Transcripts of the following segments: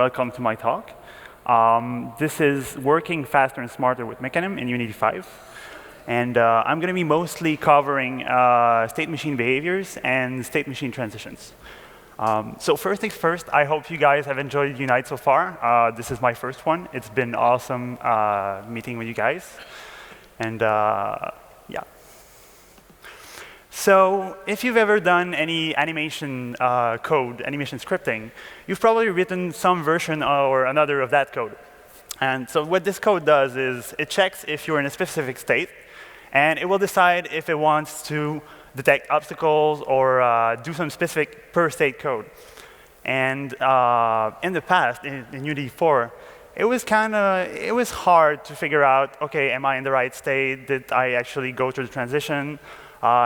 welcome to my talk. This is working faster and smarter with Mecanim in Unity 5. And I'm going to be mostly covering state machine behaviors and state machine transitions. So first things first, I hope you guys have enjoyed Unite so far. This is my first one. It's been awesome meeting with you guys. And yeah. So if you've ever done any animation code, animation scripting, you've probably written some version or another of that code. And so what this code does is it checks if you're in a specific state, and it will decide if it wants to detect obstacles or do some specific per state code. And in the past, in Unity 4, it was hard to figure out, OK, am I in the right state? Did I actually go through the transition?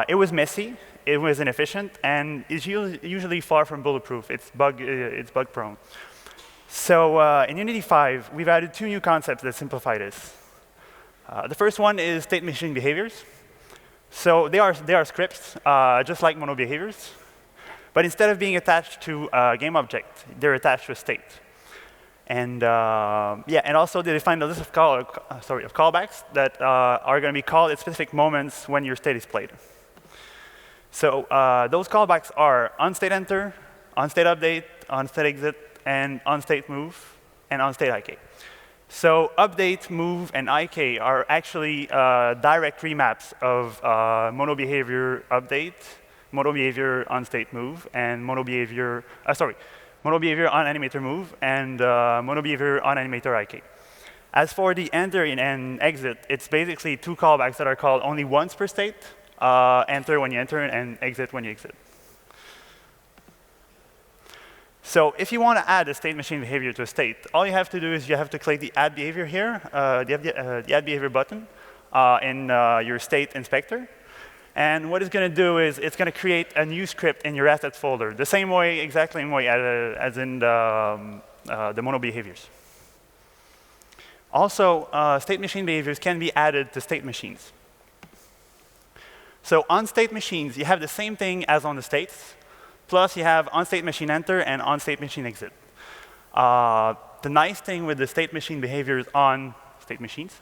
It was messy, it was inefficient, and it's usually far from bulletproof. It's bug prone. So in Unity 5, we've added two new concepts that simplify this. The first one is state machine behaviors. So they are scripts, just like mono behaviors. But instead of being attached to a game object, they're attached to a state. And yeah, and also they define a list of callbacks that are going to be called at specific moments when your state is played. So those callbacks are onState enter, onState update, onState exit, and onState move, and onState IK. So update, move, and IK are actually direct remaps of mono behavior update, mono behavior onState move, and mono behavior on animator move, and mono behavior on animator IK. As for the enter and exit, it's basically two callbacks that are called only once per state, enter when you enter and exit when you exit. So if you want to add a state machine behavior to a state, all you have to do is you have to click the add behavior here, the add behavior button in your state inspector. And what it's going to do is it's going to create a new script in your assets folder, the same way, exactly the same way as in the mono behaviors. Also, state machine behaviors can be added to state machines. So on state machines, you have the same thing as on the states, plus you have on state machine enter and on state machine exit. The nice thing with the state machine behaviors on state machines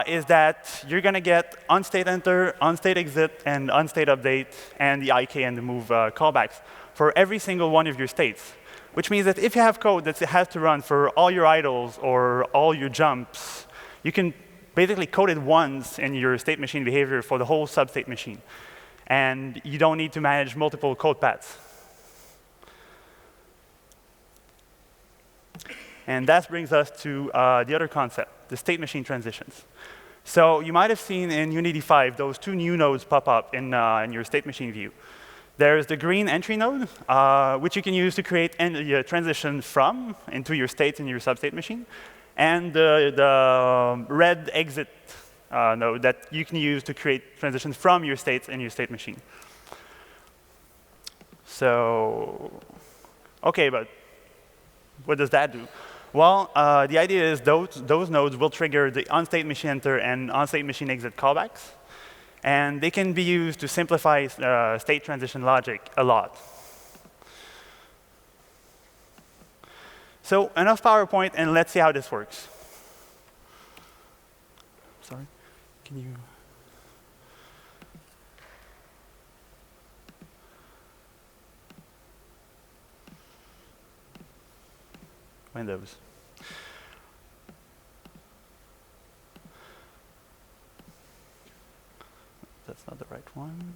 is that you're going to get onState enter, onState exit, and onState update, and the IK and the move callbacks for every single one of your states. Which means that if you have code that has to run for all your idles or all your jumps, you can basically code it once in your state machine behavior for the whole substate machine. And you don't need to manage multiple code paths. And that brings us to the other concept, the state machine transitions. So you might have seen in Unity 5 those two new nodes pop up in your state machine view. There's the green entry node, which you can use to create a transition from into your state in your substate machine, and the red exit node that you can use to create transitions from your states in your state machine. So, OK, but what does that do? Well, the idea is those nodes will trigger the onState machine enter and onState machine exit callbacks. And they can be used to simplify state transition logic a lot. So enough PowerPoint, and let's see how this works. Sorry, can you? Windows. That's not the right one.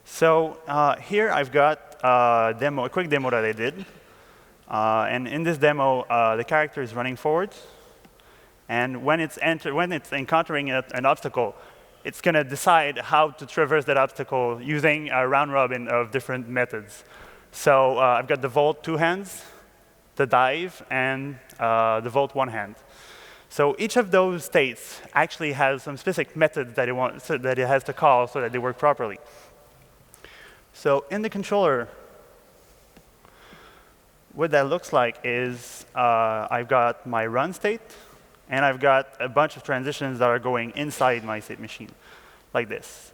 So here I've got a quick demo that I did. And in this demo, the character is running forward. And when it's encountering an obstacle, it's going to decide how to traverse that obstacle using a round robin of different methods. So I've got the vault 2 hands, the dive, and the vault 1 hand. So each of those states actually has some specific methods that it has to call so that they work properly. So in the controller, what that looks like is I've got my run state, and I've got a bunch of transitions that are going inside my state machine, like this.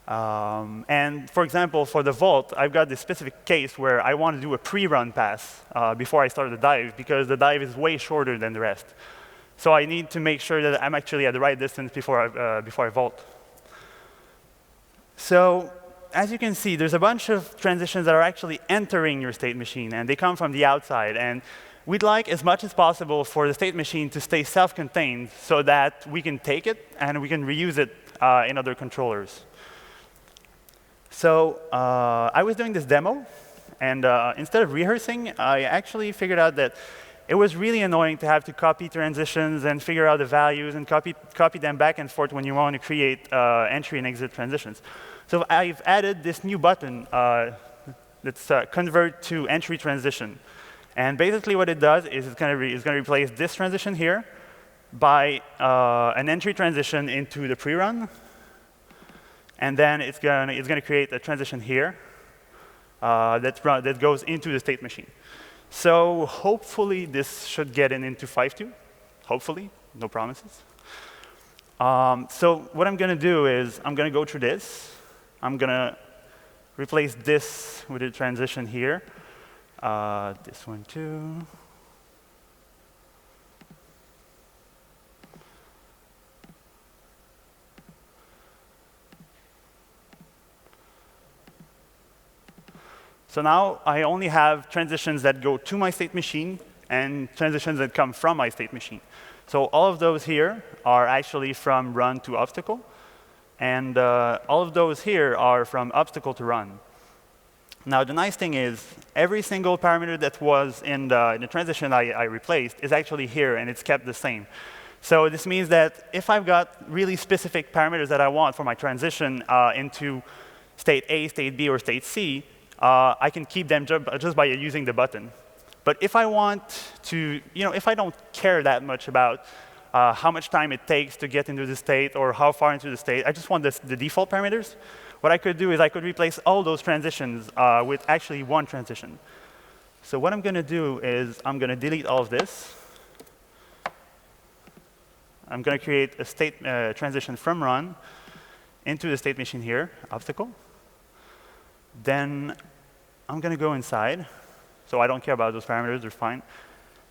And for example, for the vault, I've got this specific case where I want to do a pre-run pass before I start the dive, because the dive is way shorter than the rest. So I need to make sure that I'm actually at the right distance before I vault. So as you can see, there's a bunch of transitions that are actually entering your state machine, and they come from the outside. And we'd like, as much as possible, for the state machine to stay self-contained so that we can take it and we can reuse it in other controllers. So I was doing this demo, and instead of rehearsing, I actually figured out that it was really annoying to have to copy transitions and figure out the values and copy them back and forth when you want to create entry and exit transitions. So I've added this new button that's convert to entry transition. And basically what it does is it's going to replace this transition here by an entry transition into the pre-run. And then it's going to create a transition here that goes into the state machine. So hopefully this should get into 5.2. Hopefully, no promises. So what I'm going to do is I'm going to go through this. I'm going to replace this with a transition here. This one too. So now I only have transitions that go to my state machine and transitions that come from my state machine. So all of those here are actually from run to obstacle. And all of those here are from obstacle to run. Now, the nice thing is, every single parameter that was in the transition I replaced is actually here, and it's kept the same. So this means that if I've got really specific parameters that I want for my transition into state A, state B, or state C, I can keep them just by using the button. But if I want to, if I don't care that much about how much time it takes to get into the state or how far into the state, I just want the default parameters. What I could do is I could replace all those transitions with actually one transition. So what I'm going to do is I'm going to delete all of this. I'm going to create a state transition from run into the state machine here, obstacle. Then I'm going to go inside. So I don't care about those parameters, they're fine.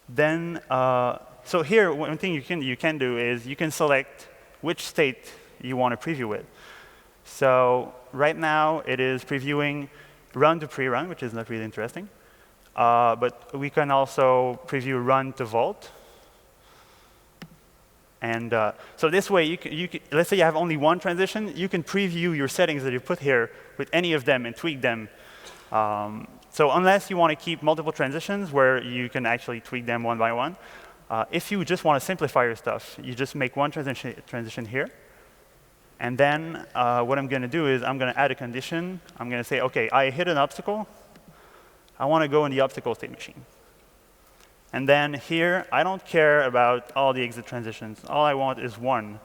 Then, so here, one thing you can do is you can select which state you want to preview with. So right now, it is previewing run to pre-run, which is not really interesting. But we can also preview run to vault. And so this way, let's say you have only one transition, you can preview your settings that you put here with any of them and tweak them. So unless you want to keep multiple transitions where you can actually tweak them one by one, if you just want to simplify your stuff, you just make one transition here. And then what I'm going to do is I'm going to add a condition. I'm going to say, OK, I hit an obstacle. I want to go in the obstacle state machine. And then here, I don't care about all the exit transitions. All I want is one.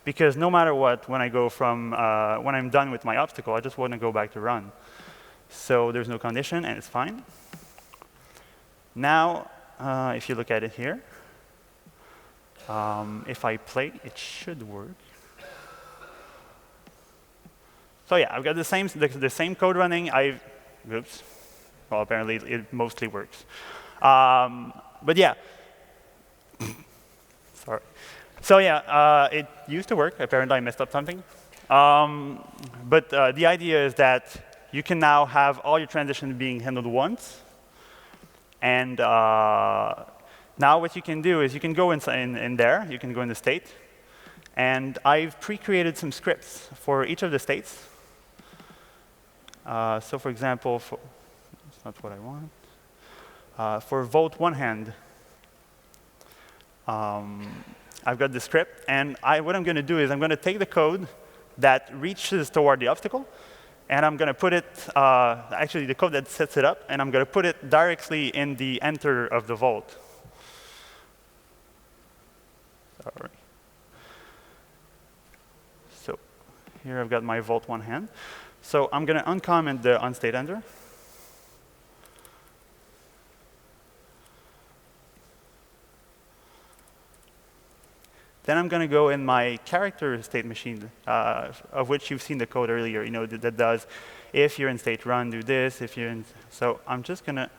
Because no matter what, when I go from, when I'm done with my obstacle, I just want to go back to run. So there's no condition, and it's fine. Now, if you look at it here, if I play, it should work. So yeah, I've got the same code running. Oops. Well, apparently, it mostly works. But yeah. Sorry. So yeah, it used to work. Apparently, I messed up something. But the idea is that you can now have all your transitions being handled once. And now what you can do is you can go in there. You can go in the state. And I've pre-created some scripts for each of the states. So for example, that's not what I want. For vote one hand, I've got the script. And what I'm going to do is I'm going to take the code that reaches toward the obstacle. And I'm going to put it, actually the code that sets it up, and I'm going to put it directly in the enter of the vault. Sorry. So here I've got my vault one hand. So I'm going to uncomment the onstate enter. Then I'm going to go in my character state machine, of which you've seen the code earlier. You know, that does, if you're in state run, do this. If you're in, so I'm just going to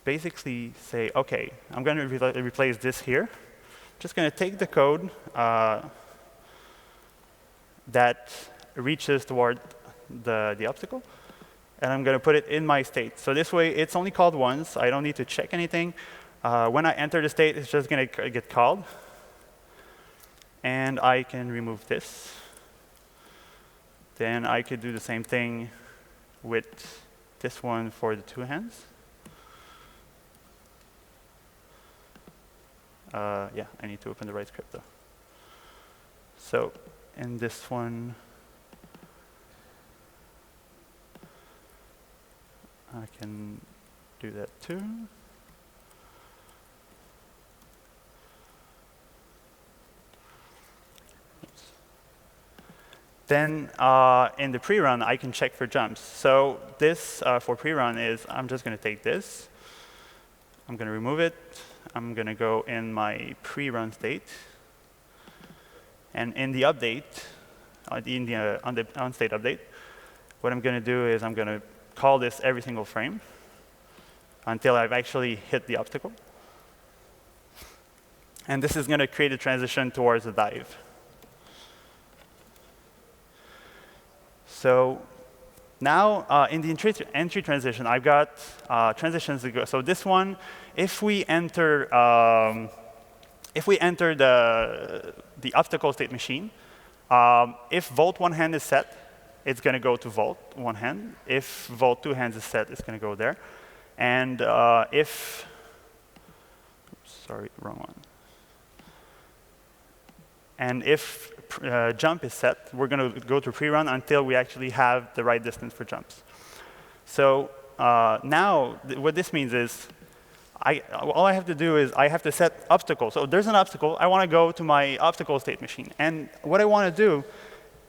basically say, OK, I'm going to replace this here. Just going to take the code that reaches toward the obstacle, and I'm going to put it in my state. So this way, it's only called once. I don't need to check anything. When I enter the state, it's just going to get called. And I can remove this. Then I could do the same thing with this one for the two hands. Yeah, I need to open the right script, though. So in this one, I can do that too. Then in the PreRun, I can check for jumps. So this for PreRun is, I'm just going to take this. I'm going to remove it. I'm going to go in my PreRun state. And in the update, on the on-state update, what I'm going to do is I'm going to call this every single frame until I've actually hit the obstacle. And this is going to create a transition towards a dive. So now in the entry transition, I've got transitions that go. So this one, if we enter the obstacle state machine, if vault one hand is set, it's going to go to vault one hand. If vault two hands is set, it's going to go there. And if, oops, sorry, wrong one. And if jump is set, we're going to go to PreRun until we actually have the right distance for jumps. So now, what this means is, all I have to do is I have to set obstacles. So there's an obstacle. I want to go to my obstacle state machine. And what I want to do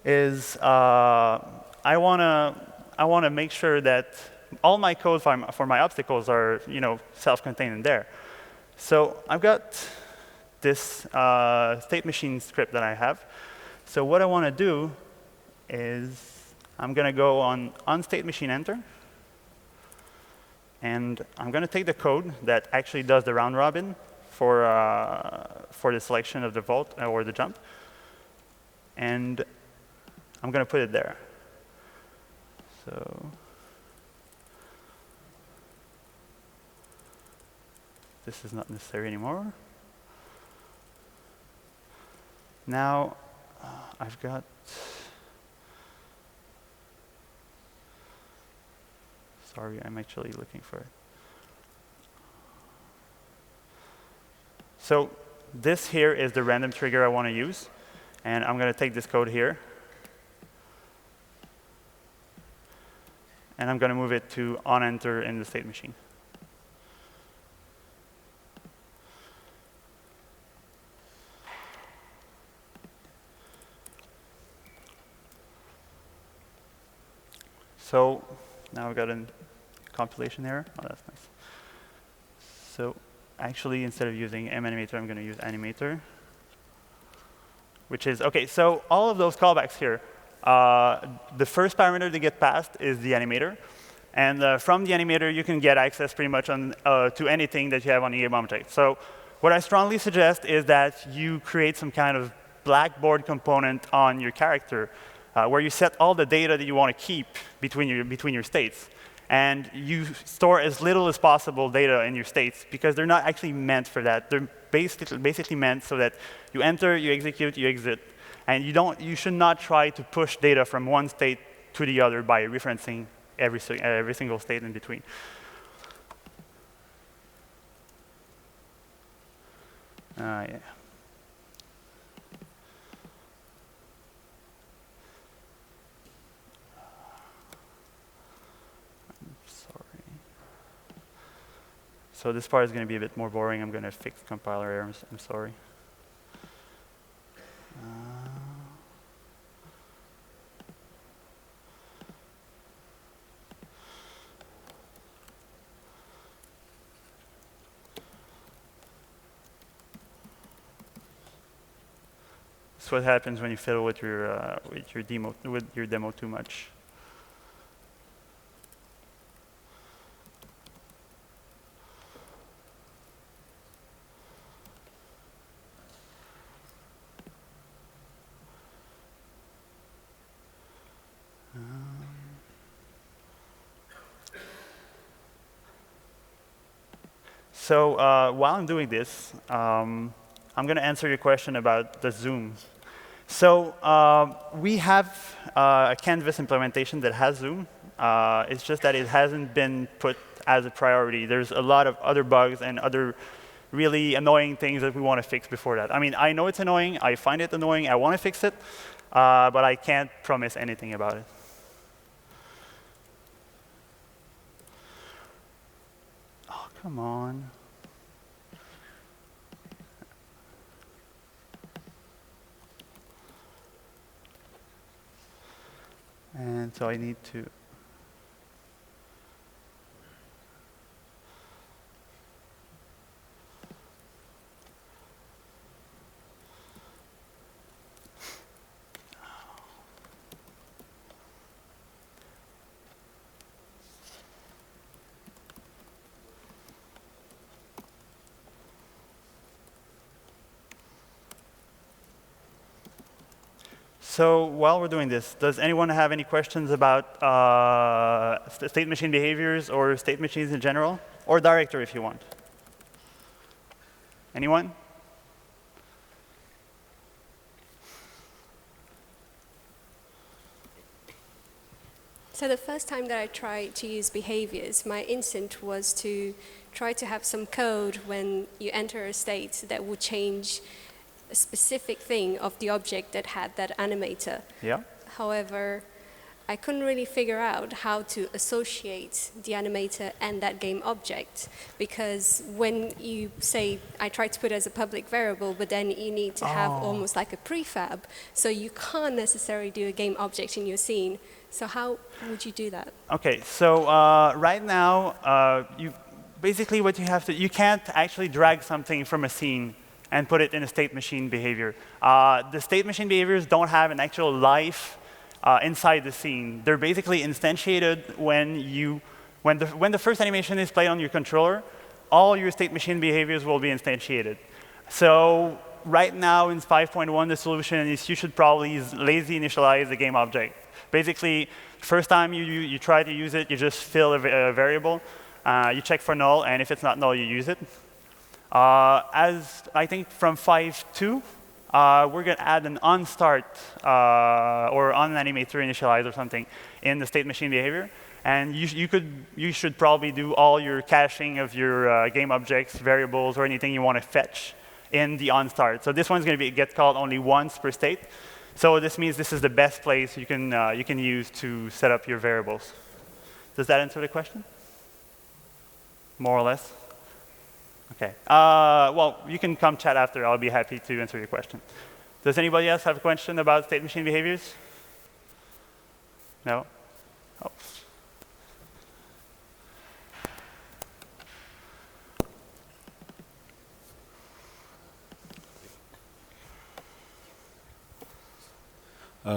is I want to make sure that all my code for my obstacles are self-contained in there. So I've got this state machine script that I have. So what I want to do is I'm going to go on state machine enter. And I'm going to take the code that actually does the round robin for the selection of the vault or the jump. And I'm going to put it there. So this is not necessary anymore. Now I've got, sorry, I'm actually looking for it. So this here is the random trigger I want to use. And I'm going to take this code here. And I'm going to move it to onEnter in the state machine. So now we've got a compilation error. Oh, that's nice. So actually, instead of using Animator, I'm going to use Animator, which is, OK, so all of those callbacks here, the first parameter to get passed is the animator. And from the animator, you can get access pretty much to anything that you have on the game object. So what I strongly suggest is that you create some kind of blackboard component on your character where you set all the data that you want to keep between your states. And you store as little as possible data in your states, because they're not actually meant for that. They're basically meant so that you enter, you execute, you exit. And you should not try to push data from one state to the other by referencing every single state in between. Yeah. So this part is going to be a bit more boring. I'm going to fix compiler errors. I'm sorry. what happens when you fiddle with your demo too much. So while I'm doing this, I'm going to answer your question about the zoom. So we have a Canvas implementation that has zoom. It's just that it hasn't been put as a priority. There's a lot of other bugs and other really annoying things that we want to fix before that. I mean, I know it's annoying. I find it annoying. I want to fix it. But I can't promise anything about it. Oh, come on. And so I need to. So while we're doing this, does anyone have any questions about state machine behaviors or state machines in general? Or director if you want. Anyone? So the first time that I tried to use behaviors, my instinct was to try to have some code when you enter a state that would change a specific thing of the object that had that animator. Yeah. However, I couldn't really figure out how to associate the animator and that game object, because when you say, I tried to put it as a public variable, but then you need to have almost like a prefab, so you can't necessarily do a game object in your scene. So how would you do that? OK, so right now, basically what you have to, you can't actually drag something from a scene and put it in a state machine behavior. The state machine behaviors don't have an actual life inside the scene. They're basically instantiated when the first animation is played on your controller, all your state machine behaviors will be instantiated. So right now in 5.1, the solution is you should probably lazy initialize the game object. Basically, first time you try to use it, you just fill a variable. You check for null, and if it's not null, you use it. As I think from 5.2, we're going to add an onStart or onAnimator Initialize or something in the state machine behavior. And you should probably do all your caching of your game objects, variables, or anything you want to fetch in the onStart. So this one's going to get called only once per state. So this means this is the best place you can use to set up your variables. Does that answer the question? More or less? OK. Well, you can come chat after. I'll be happy to answer your question. Does anybody else have a question about state machine behaviors? No? Oh.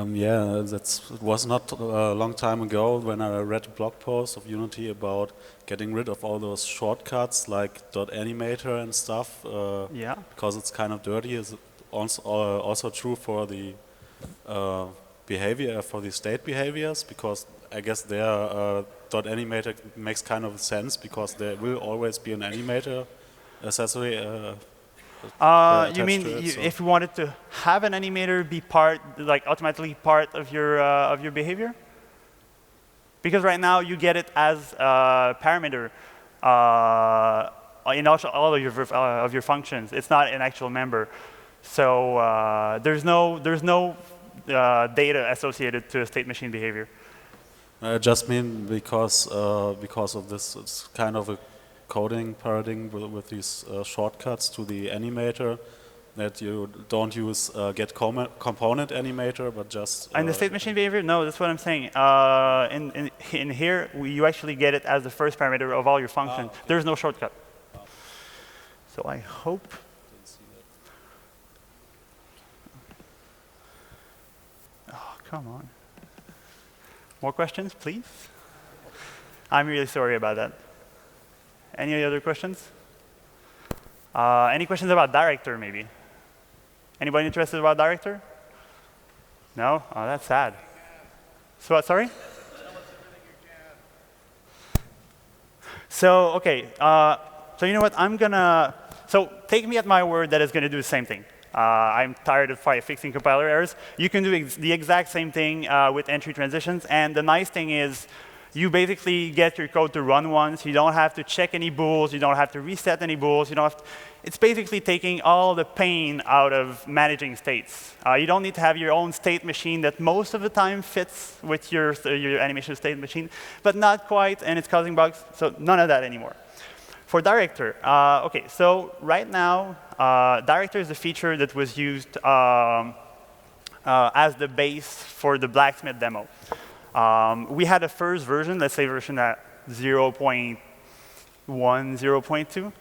Yeah, it was not a long time ago when I read a blog post of Unity about getting rid of all those shortcuts like .animator and stuff. Yeah. Because it's kind of dirty. Is also true for the behavior, for the state behaviors, because I guess their .animator makes kind of sense because there will always be an animator accessory. You mean if you wanted to have an animator be automatically part of your behavior? Because right now you get it as a parameter in all of your functions. It's not an actual member, so there's no data associated to a state machine behavior. I just mean because of this, it's kind of a coding paradigm with these shortcuts to the animator, that you don't use get component animator, but just and the state machine behavior? No, that's what I'm saying. In here, you actually get it as the first parameter of all your functions. Okay. There's no shortcut. So I hope. Come on. More questions, please? I'm really sorry about that. Any other questions? Any questions about director, maybe? Anybody interested about director? No? Oh, that's sad. So what, sorry? So, OK. So you know what? So take me at my word that it's going to do the same thing. I'm tired of fixing compiler errors. You can do the exact same thing with entry transitions. And the nice thing is, you basically get your code to run once. You don't have to check any bools. You don't have to reset any bools. You don't have to, it's basically taking all the pain out of managing states. You don't need to have your own state machine that most of the time fits with your animation state machine, but not quite, and it's causing bugs. So none of that anymore. For director, OK, so right now, director is a feature that was used as the base for the blacksmith demo. We had a first version, let's say version at 0.1, 0.2.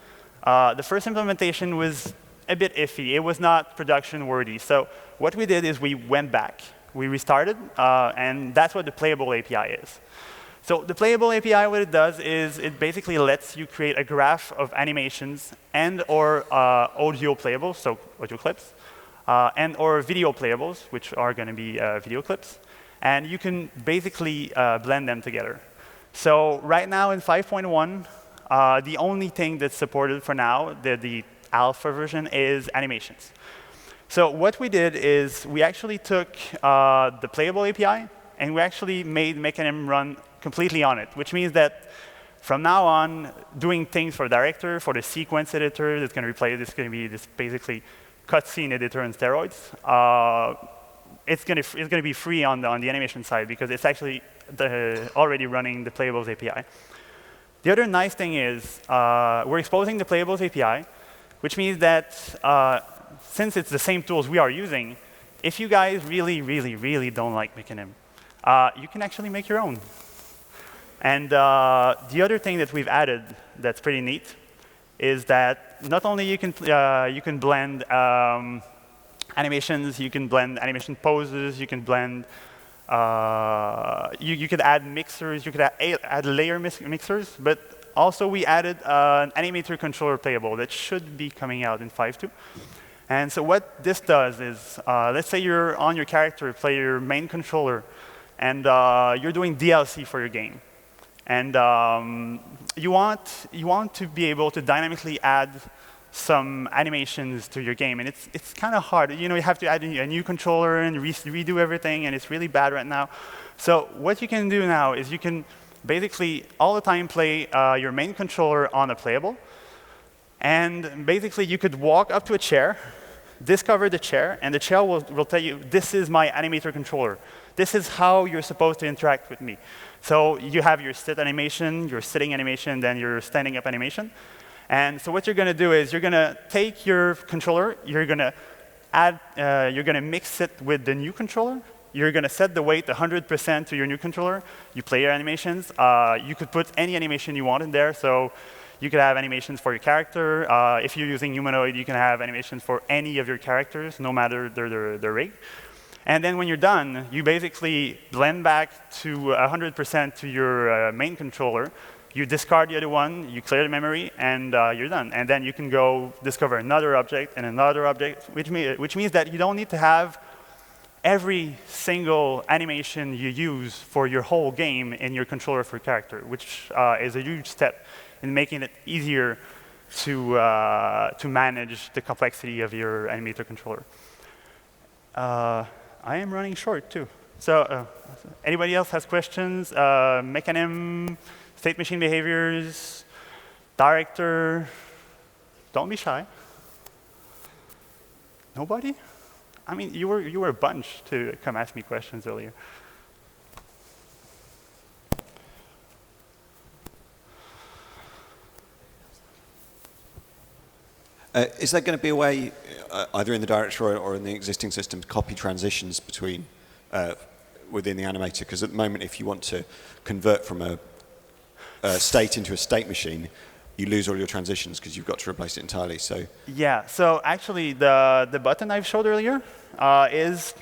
The first implementation was a bit iffy. It was not production worthy. So what we did is we went back. We restarted, and that's what the Playable API is. So the Playable API, what it does is it basically lets you create a graph of animations and or audio playables, so audio clips, and or video playables, which are going to be video clips. And you can basically blend them together. So right now in 5.1, the only thing that's supported for now, the alpha version, is animations. So what we did is we actually took the Playable API, and we actually made Mecanim run completely on it, which means that from now on, doing things for director, for the sequence editor that's going to replace, it's going to be this basically cutscene editor on steroids. It's going to be free on the animation side because it's actually already running the Playables API. The other nice thing is we're exposing the Playables API, which means that since it's the same tools we are using, if you guys really, really, really don't like Mecanim, you can actually make your own. And the other thing that we've added that's pretty neat is that not only you can blend animations, you can blend animation poses, you can blend, you could add mixers, you could add layer mixers, but also we added an Animator Controller playable that should be coming out in 5.2. And so what this does is, let's say you're on your character, play your main controller, and you're doing DLC for your game. And you want to be able to dynamically add some animations to your game, and it's kind of hard. You know, you have to add a new controller and redo everything, and it's really bad right now. So what you can do now is you can basically all the time play your main controller on a playable, and basically you could walk up to a chair, discover the chair, and the chair will tell you, this is my Animator Controller. This is how you're supposed to interact with me. So you have your sit animation, your sitting animation, then your standing up animation. And so what you're going to do is you're going to take your controller, you're going to mix it with the new controller. You're going to set the weight 100% to your new controller. You play your animations. You could put any animation you want in there. So you could have animations for your character. If you're using humanoid, you can have animations for any of your characters, no matter their rig. And then when you're done, you basically blend back to 100% to your main controller. You discard the other one, you clear the memory, and you're done. And then you can go discover another object and another object, which means that you don't need to have every single animation you use for your whole game in your controller for character, which is a huge step in making it easier to manage the complexity of your Animator controller. I am running short, too. So anybody else has questions? Mecanim, state machine behaviors, director. Don't be shy. Nobody? I mean, you were a bunch to come ask me questions earlier. Is there going to be a way, either in the directory or in the existing system, to copy transitions between within the animator? Because at the moment, if you want to convert from a state into a state machine, you lose all your transitions because you've got to replace it entirely. So yeah. So actually, the button I showed earlier is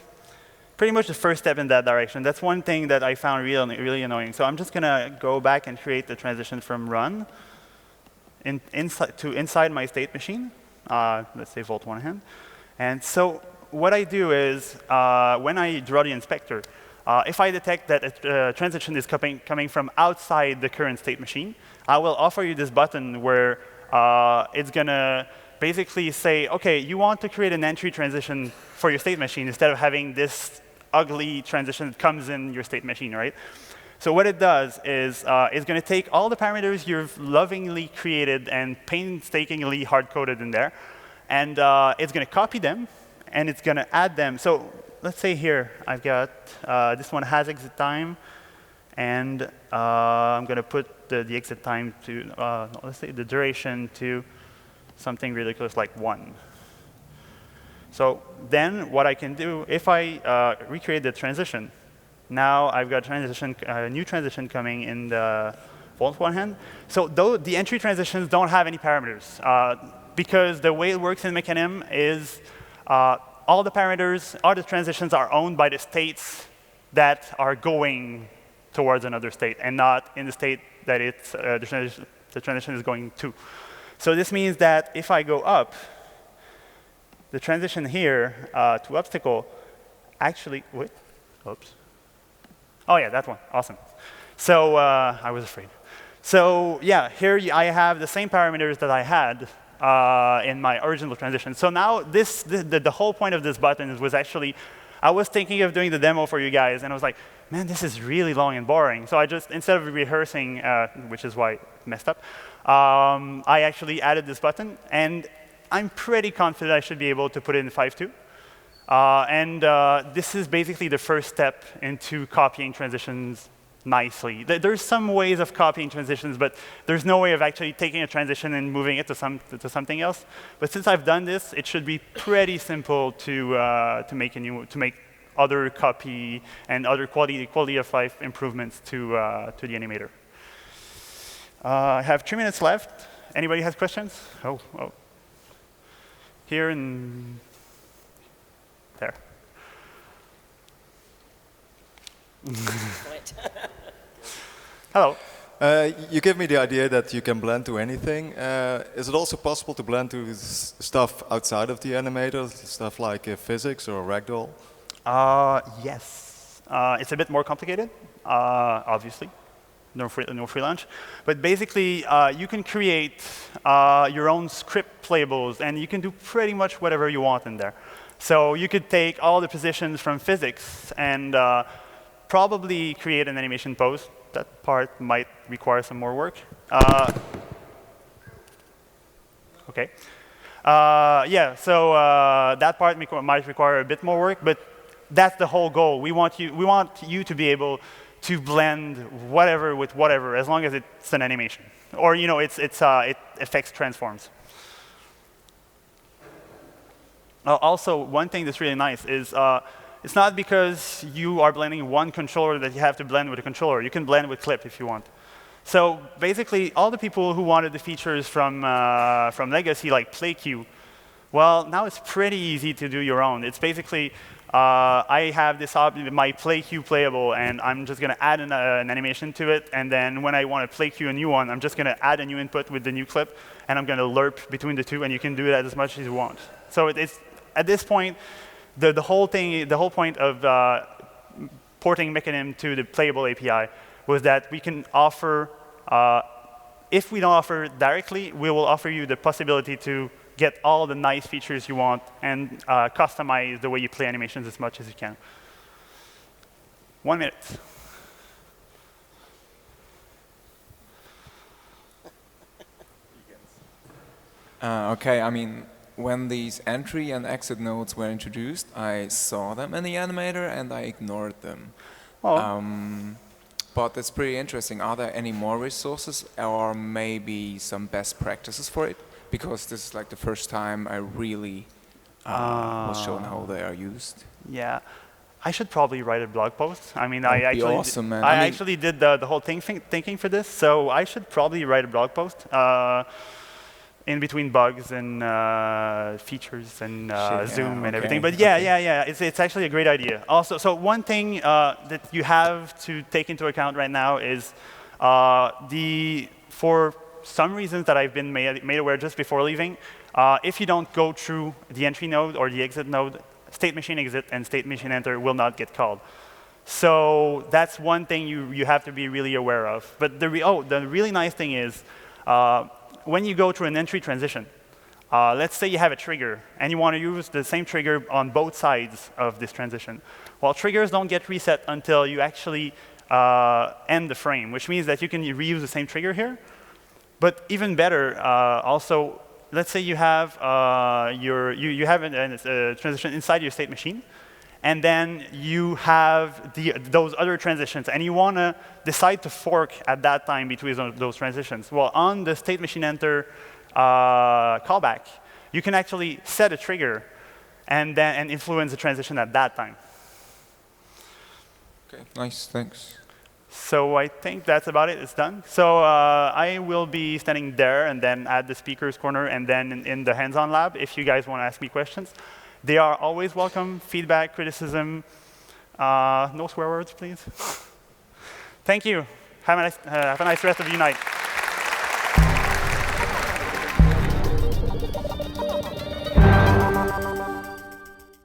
pretty much the first step in that direction. That's one thing that I found really annoying. So I'm just going to go back and create the transition from run inside my state machine. Let's say Volt 1 hand. And so what I do is, when I draw the inspector, if I detect that a transition is coming from outside the current state machine, I will offer you this button where it's going to basically say, OK, you want to create an entry transition for your state machine instead of having this ugly transition that comes in your state machine, right? So what it does is it's going to take all the parameters you've lovingly created and painstakingly hard-coded in there, and it's going to copy them, and it's going to add them. So let's say here I've got this one has exit time, and I'm going to put the exit time to, let's say the duration to something ridiculous like 1. So then what I can do, if I recreate the transition, now I've got a new transition coming in the Volt 1 hand. So though the entry transitions don't have any parameters, because the way it works in Mecanim is all the parameters, all the transitions are owned by the states that are going towards another state, and not in the state that the transition is going to. So this means that if I go up, the transition here to obstacle actually, wait, oops. Oh yeah, that one, awesome. So I was afraid. So yeah, here I have the same parameters that I had in my original transition. So now the whole point of this button was actually, I was thinking of doing the demo for you guys, and I was like, man, this is really long and boring. So I just, instead of rehearsing, which is why it messed up, I actually added this button, and I'm pretty confident I should be able to put it in 5.2. This is basically the first step into copying transitions nicely. There's some ways of copying transitions, but there's no way of actually taking a transition and moving it to something else. But since I've done this, it should be pretty simple to make other copy and other quality of life improvements to the animator. I have 3 minutes left. Anybody has questions? Oh. Here and there. Hello. You give me the idea that you can blend to anything. Is it also possible to blend to stuff outside of the animator, stuff like physics or ragdoll? Yes. It's a bit more complicated, obviously. No free lunch. But basically, you can create your own script playables, and you can do pretty much whatever you want in there. So you could take all the positions from physics and probably create an animation pose. That part might require some more work. OK. Yeah, so that part might require a bit more work, but that's the whole goal. We want you to be able to blend whatever with whatever, as long as it's an animation, or it affects transforms. Also, one thing that's really nice is it's not because you are blending one controller that you have to blend with a controller. You can blend with clip if you want. So basically, all the people who wanted the features from legacy, like PlayQ, well, now it's pretty easy to do your own. It's basically, I have this my PlayQ playable, and I'm just going to add an animation to it. And then when I want to PlayQ a new one, I'm just going to add a new input with the new clip, and I'm going to lerp between the two, and you can do that as much as you want. So it's at this point, the whole point of porting Mecanim to the Playable API was that we can offer, if we don't offer directly, we will offer you the possibility to get all the nice features you want and customize the way you play animations as much as you can. 1 minute. OK, I mean, when these entry and exit notes were introduced, I saw them in the animator and I ignored them. Oh. But it's pretty interesting. Are there any more resources or maybe some best practices for it? Because this is like the first time I really was shown how they are used. Yeah. I should probably write a blog post. I mean, awesome, man. I actually did the whole thinking for this, so I should probably write a blog post. in between bugs and features and zoom and okay, everything. But yeah, it's actually a great idea. Also, so one thing that you have to take into account right now is for some reasons that I've been made aware just before leaving, if you don't go through the entry node or the exit node, state machine exit and state machine enter will not get called. So that's one thing you have to be really aware of. But the really nice thing is, when you go through an entry transition, let's say you have a trigger, and you want to use the same trigger on both sides of this transition. Well, triggers don't get reset until you actually end the frame, which means that you can reuse the same trigger here. But even better, also, let's say you have you have a transition inside your state machine, and then you have those other transitions, and you want to decide to fork at that time between those transitions. Well, on the state machine enter callback, you can actually set a trigger and influence the transition at that time. Okay, nice, thanks. So I think that's about it. It's done. So I will be standing there and then at the speaker's corner and then in the hands-on lab if you guys want to ask me questions. They are always welcome. Feedback, criticism. No swear words, please. Thank you. Have a nice rest of your night.